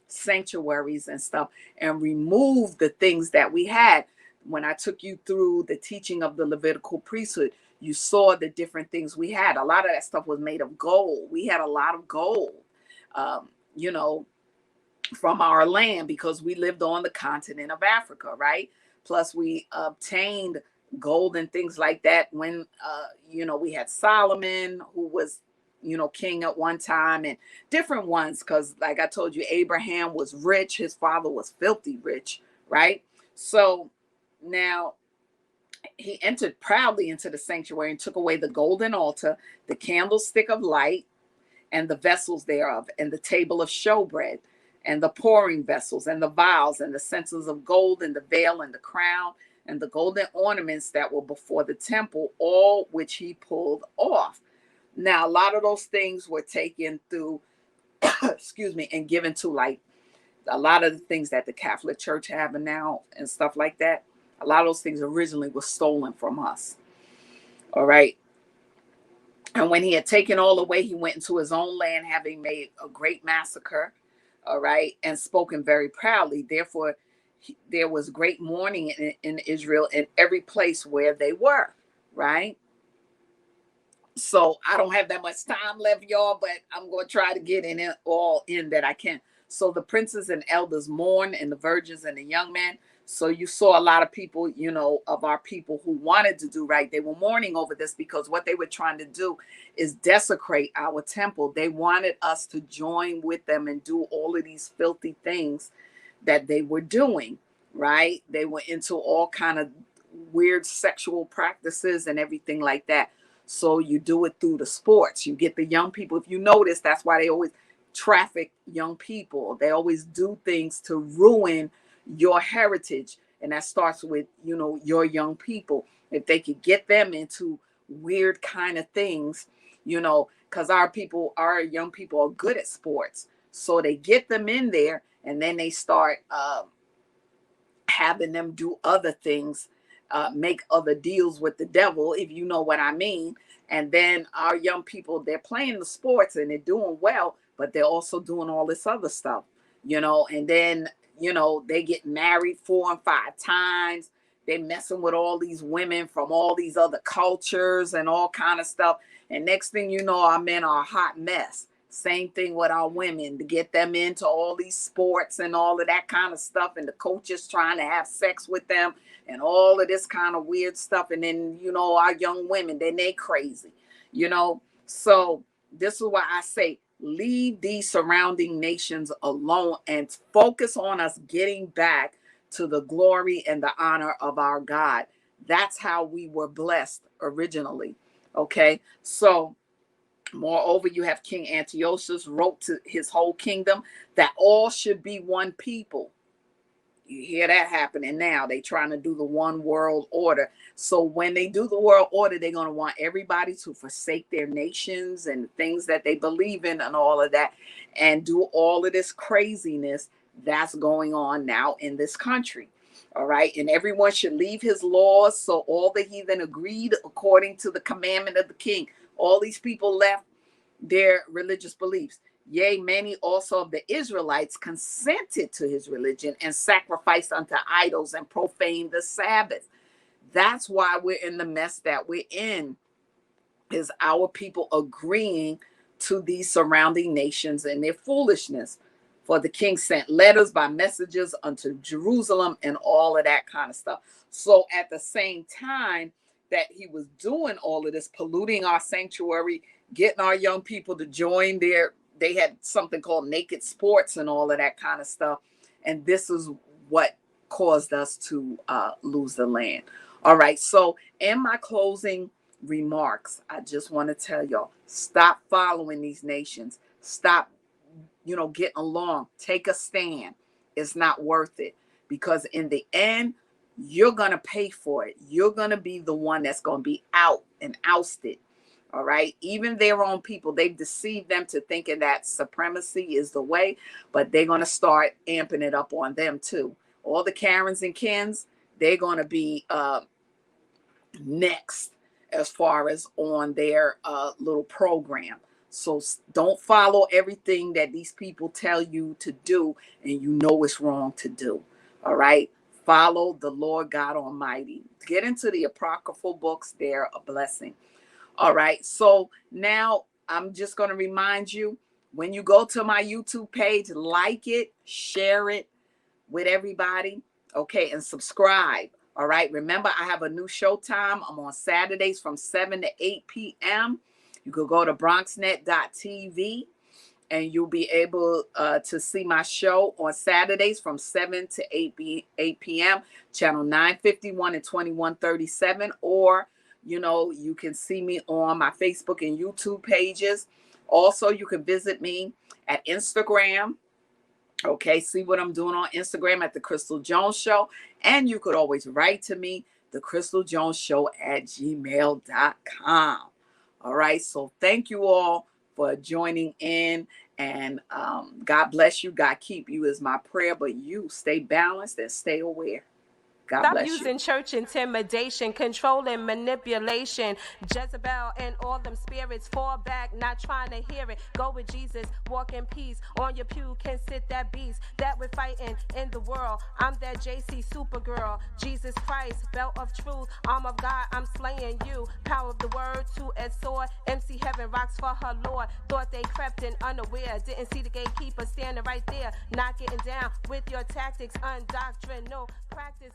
sanctuaries and stuff, and remove the things that we had. When I took you through the teaching of the Levitical priesthood, you saw the different things we had. A lot of that stuff was made of gold. We had a lot of gold, from our land, because we lived on the continent of Africa, right? Plus we obtained gold and things like that when, we had Solomon, who was, king at one time, and different ones. Because like I told you, Abraham was rich. His father was filthy rich, right? So now he entered proudly into the sanctuary and took away the golden altar, the candlestick of light, and the vessels thereof, and the table of showbread, and the pouring vessels, and the vials, and the censers of gold, and the veil, and the crown, and the golden ornaments that were before the temple, all which he pulled off. Now, a lot of those things were taken through, and given to, like, a lot of the things that the Catholic Church have now and stuff like that. A lot of those things originally were stolen from us. All right. And when he had taken all away, he went into his own land, having made a great massacre. All right. And spoken very proudly. Therefore, there was great mourning in Israel in every place where they were. Right. So I don't have that much time left, y'all, but I'm going to try to get in it all in that I can. So the princes and elders mourned, and the virgins and the young men. So you saw a lot of people, of our people who wanted to do right. They were mourning over this, because what they were trying to do is desecrate our temple. They wanted us to join with them and do all of these filthy things that they were doing, right? They were into all kind of weird sexual practices and everything like that. So you do it through the sports. You get the young people. If you notice, that's why they always traffic young people. They always do things to ruin your heritage. And that starts with, your young people. If they could get them into weird kind of things, because our young people are good at sports. So they get them in there, and then they start having them do other things, make other deals with the devil, if you know what I mean. And then our young people, they're playing the sports and they're doing well, but they're also doing all this other stuff, you know. And then, you know, they get married 4 and 5 times. They messing with all these women from all these other cultures and all kind of stuff. And next thing you know, our men are a hot mess. Same thing with our women, to get them into all these sports and all of that kind of stuff. And the coaches trying to have sex with them and all of this kind of weird stuff. And then, you know, our young women, then they crazy, you know. So this is why I say, leave these surrounding nations alone and focus on us getting back to the glory and the honor of our God. That's how we were blessed originally. Okay. So moreover, you have King Antiochus wrote to his whole kingdom that all should be one people. You hear that happening now. They trying to do the one world order. So when they do the world order, they're going to want everybody to forsake their nations and things that they believe in and all of that, and do all of this craziness that's going on now in this country. All right. And everyone should leave his laws. So all the heathen agreed according to the commandment of the king. All these people left their religious beliefs. Yea, many also of the Israelites consented to his religion and sacrificed unto idols and profaned the Sabbath. That's why we're in the mess that we're in, is our people agreeing to these surrounding nations and their foolishness. For the king sent letters by messengers unto Jerusalem and all of that kind of stuff. So at the same time that he was doing all of this, polluting our sanctuary, getting our young people to join they had something called naked sports and all of that kind of stuff. And this is what caused us to lose the land. All right. So in my closing remarks, I just want to tell y'all, stop following these nations. Stop, getting along. Take a stand. It's not worth it, because in the end, you're going to pay for it. You're going to be the one that's going to be out and ousted. All right. Even their own people, they've deceived them to thinking that supremacy is the way, but they're going to start amping it up on them too. All the Karens and Kens, they're going to be next as far as on their little program. So don't follow everything that these people tell you to do, and you know it's wrong to do. All right. Follow the Lord God Almighty. Get into the apocryphal books. They're a blessing. All right. So now I'm just going to remind you, when you go to my YouTube page, like it, share it with everybody. Okay. And subscribe. All right. Remember, I have a new show time. I'm on Saturdays from 7 to 8 p.m. You could go to bronxnet.tv and you'll be able to see my show on Saturdays from 7 to 8 p.m. Channel 951 and 2137. Or, you can see me on my Facebook and YouTube pages. Also, you can visit me at Instagram. Okay, see what I'm doing on Instagram at The Crystal Jones Show. And you could always write to me, thecrystaljoneshow@gmail.com. All right, so thank you all for joining in, and God bless you. God keep you is my prayer, but you stay balanced and stay aware. God Stop bless using you. church intimidation, control and manipulation. Jezebel and all them spirits, fall back, not trying to hear it. Go with Jesus, walk in peace. On your pew can sit that beast that we're fighting in the world. I'm that JC Supergirl, Jesus Christ, belt of truth, arm of God, I'm slaying you. Power of the word, two-edged sword. MC Heaven rocks for her Lord. Thought they crept in unaware, didn't see the gatekeeper standing right there. Not getting down with your tactics, undoctrinal practice.